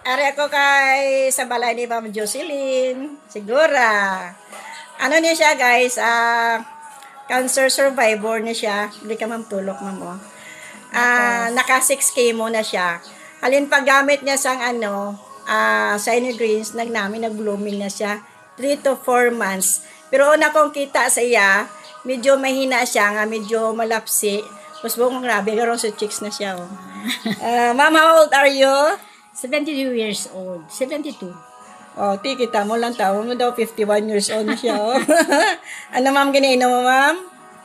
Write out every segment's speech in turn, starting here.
Ari ako kay sa balay ni Ma'am Jocelyn. Sigura. Ano niya siya guys? Cancer survivor niya siya. Hindi ka ma'am tulok ma'am oh. Naka 6K mo na siya. Halin paggamit niya sang Shiny Greens, nag-blooming na siya. 3 to 4 months. Pero una kong kita sa iya, medyo mahina siya nga, medyo malapsi. Tapos buong grabe, garong sa chicks na siya oh. Ma'am, how old are you? 72 years old. 72. Oh, kita mo lang tao mo daw 51 years old na siya. Oh. Ano ma'am ginainom mo ma'am?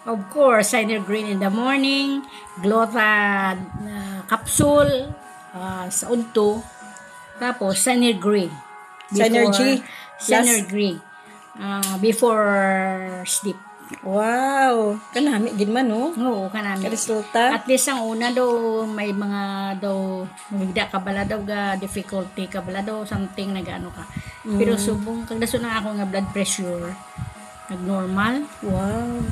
Of course, Shiny Green in the morning, Glota capsule sa unto, tapos Shiny Green. Synergy. Shiny Green. Before sleep. Wow, kanami gid man no. Oo, kanami. Resulta. At least ang una daw may mga daw magda ka bala daw ga difficulty ka bala daw something nagaano ka. Pero subong kag daso na ako nga blood pressure nag-normal. Wow.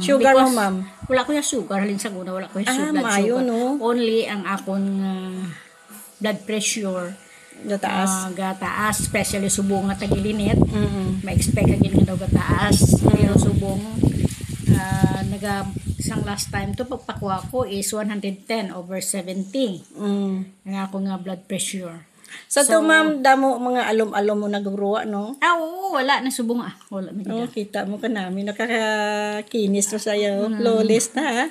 Sugar mo ma'am? Wala ko yung sugar halin sa una wala ko yung blood mayo, sugar. No? Only ang akong blood pressure gataas, especially subong nga tagilinit. Ma-expect ka gini daw gataas. Pero subong isang last time to pagpakuha ko is 110/70. Ang ako nga blood pressure. So ma'am, damo mga alom-alom mo nagruwa, no? Oo, wala na subong wala na. Kita mo ka namin nakakakinis to sa'yo. Flawless na ha?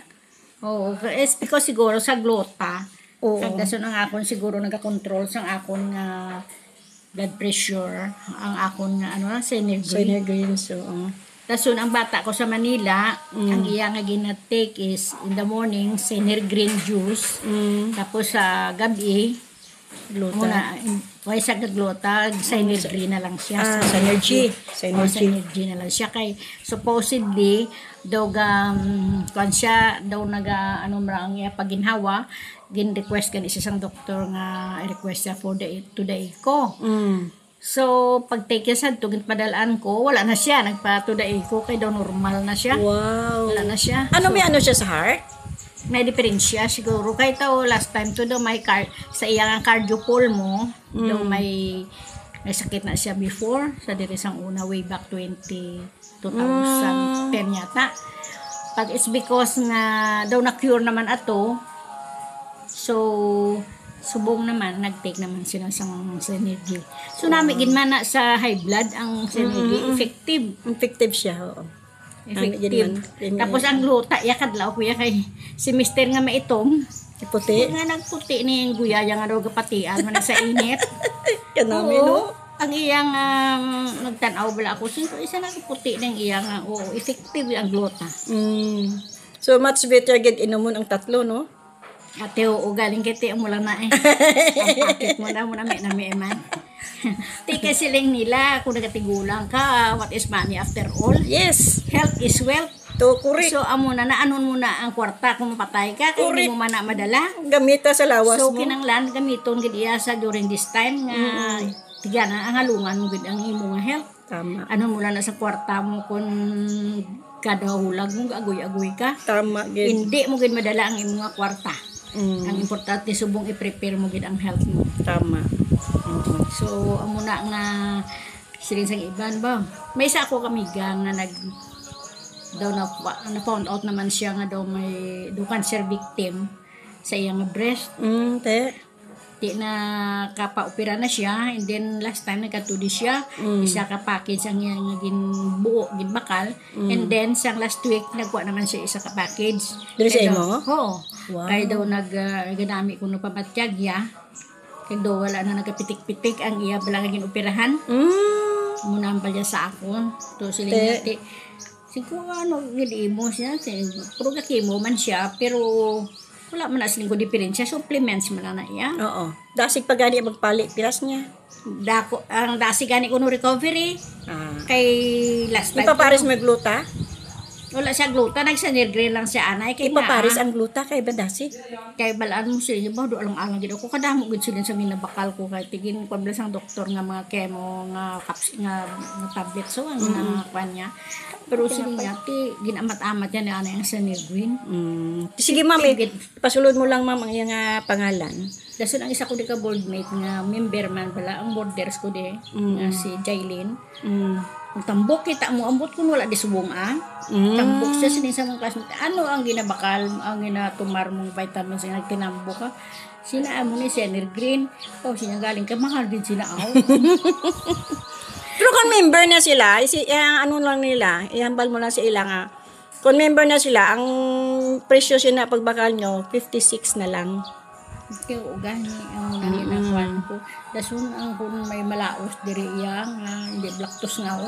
Oo, it's because siguro sa glota. Oo. Kagdason ang akon siguro nagakontrol sa akon nga blood pressure, ang akon nga Shiny Green. So, Dasun ang bata ko sa Manila, ang iya nga ginatake is in the morning Shiny Green juice. Tapos sa gabi glota. Why sa glota, Shiny Green na lang siya. Synergy na lang siya kay supposedly daw siya daw naga ang iya paginhawa gin-request kan isa sang doktor nga i-request siya for today ko. So, pag take sa tugin padalaan ko, wala na siya. Nagpa-today ko kay daw normal na siya. Wow. Wala na siya. May siya sa heart? May diferensya siguro. Kay tao last time to daw may sa iyang cardio pulmo, daw may sakit na siya before sa diri sang una way back 2010 yata. Pag it's because nga daw na-cure naman ato. So, subong naman, nag-take naman sila sa Synergy. So, namigin man na sa high blood, ang Synergy, effective. Effective siya, oo. Effective. Tapos ang glota, yakadlaw kuya kay si Mister nga maitong. Puti? Nga nagputi ni yung guyaya nga daw kapatian, man sa init. Kanami, no? Ang iyang nagtanaw bala ako. So, isa na puti ng iyang, effective ang glota. So, much better get inumon ang tatlo, no? Ate, galing kiti mo lang na eh. Ang pakit mo na may man. Tika siling nila, kung nagatigulang ka, what is money after all? Yes. Health is wealth. To, correct. So, anon mo na ang kwarta kung mapatay ka, kung hindi mo man na madala. Gamita sa lawas mo. So, kinanglan, gamiton gidiya sa during this time nga, tigana, ang halungan mo gid ang imo nga health. Tama. Ano mo lang na sa kwarta mo kung kada hulag mo, agoy-agoy ka. Tama, gid. Hindi mo gid madala ang imo nga kwarta. Ang importante subong i-prepare mo gid ang health mo. Tama. So amo na nga siling sang iban ba. May isa ako kamiga nga daw na found out naman siya nga daw may cancer victim sa iyang breast. Di na kapa-opera na siya, and then last time nagkatudi siya, isa ka package ang iyang ginbuo, ginbakal, and then sang last week nagkuha naman siya isa ka package. Dili sa imo? Oo. Wow. Kaya daw nagganami ko no pamatiyag ya. Kaya daw wala na nagkapitik-pitik ang iya balang ginoperahan. Muna ang palya sa akon. To siling nati. Siguro giliimo siya. Pero kakimo man siya, pero wala man na siling ko diferensya. Supplements man na iya. Oo. Dasig pa gani magpali piras niya. Ang dasig gani ko no recovery. Kay last time. Ipapares may gluta? Wala siya gluta, nagsanirgre lang siya anay. Kay Ipaparis ang gluta kay Badasi. Kay balaan mo siya, ba, do alang-alang gid ako kadamo gud sila sa ginabakal ko kay tigin pablas ang doktor nga mga chemo nga caps nga tablet so ang kanya. Pero sila niya ti ginamat-amat yan anay ang sanirgre. Sige ma'am, pasulod mo lang ma'am ang iyang pangalan. Dason ang isa ko di ka boardmate nga member man pala ang boarders ko di nga si Jailin. Ang tambok kita mo ambot kun wala di subong tambok siya sining sa mga classmate. Ano ang ginabakal ang ginatumar mong vitamins nga tinambok ka? Sina amo ni Senir Green. O siya galing ka mahal din sina aw. Pero kung member na sila, ano lang nila, ihambal mo lang sa ilang kung member na sila, ang presyo siya na pagbakal nyo, 56 na lang. Kaya ugani ang naninakuan ko. Dasun ang kung may malaos diri iyang hindi lactose nga ako.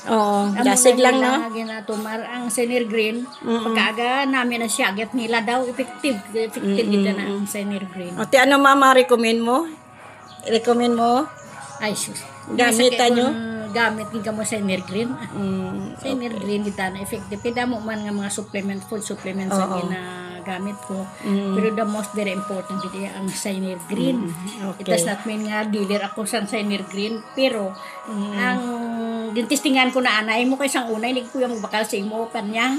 Oo, dasig lang no. Ginatumar ang Senir Green. Pagkaaga namin na siya agad nila daw effective kita na ang Senir Green. O ti ano mama recommend mo? Recommend mo? Ay sus. Gamitan nyo? Gamit ni mo Senir Green. Senir Green kita na effective. Pida mo man nga mga food supplements ang gamit ko. Pero the most very important dito ang Senir Green. It does not mean nga dealer ako sa Senir Green. Pero ang dintistingan ko na anay mo kay sang unay hindi ko yung bakal sa imo kanya.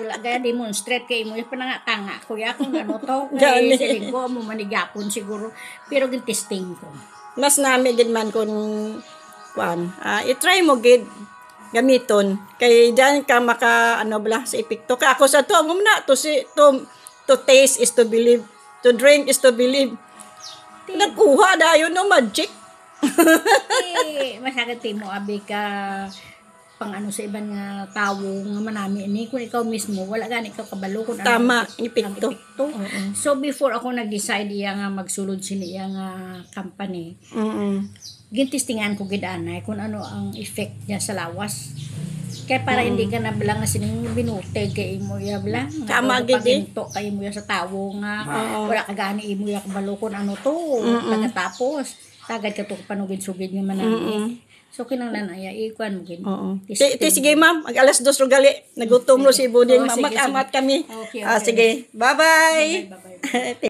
Wala gaya demonstrate kay imo yung panangatanga. Kuya kung ano to. Kaya siling ko mo manigapon siguro. Pero gintisting ko. Mas nami gid man kun i-try mo gid gamiton kay diyan ka maka ano bala sa epekto ka ako sa to muna to taste is to believe, to drink is to believe. Nagkuha dayon no magic. Masakit mo abi ka pang ano sa ibang nga tawo nga manami ini kung ikaw mismo wala gani ikaw kabalo kung tama epekto. So before ako nag-decide iya nga magsulod sini iya nga company. Gintistingan ko gid anay kung ano ang effect niya sa lawas. Kaya para hindi ka na bala nga sining binuteg kay imo ya bala. Tama gid kay imo ya sa tawo nga wala ka gani imo ya kabalo kung ano to. Pagkatapos tagad ka to panugid-sugid nga manami. So kinahanglan aya ikuan mo gid. Sige ma'am, mag alas 2 ro gali. Nagutom ro si Buding, mamamat kami. Sige. Bye-bye.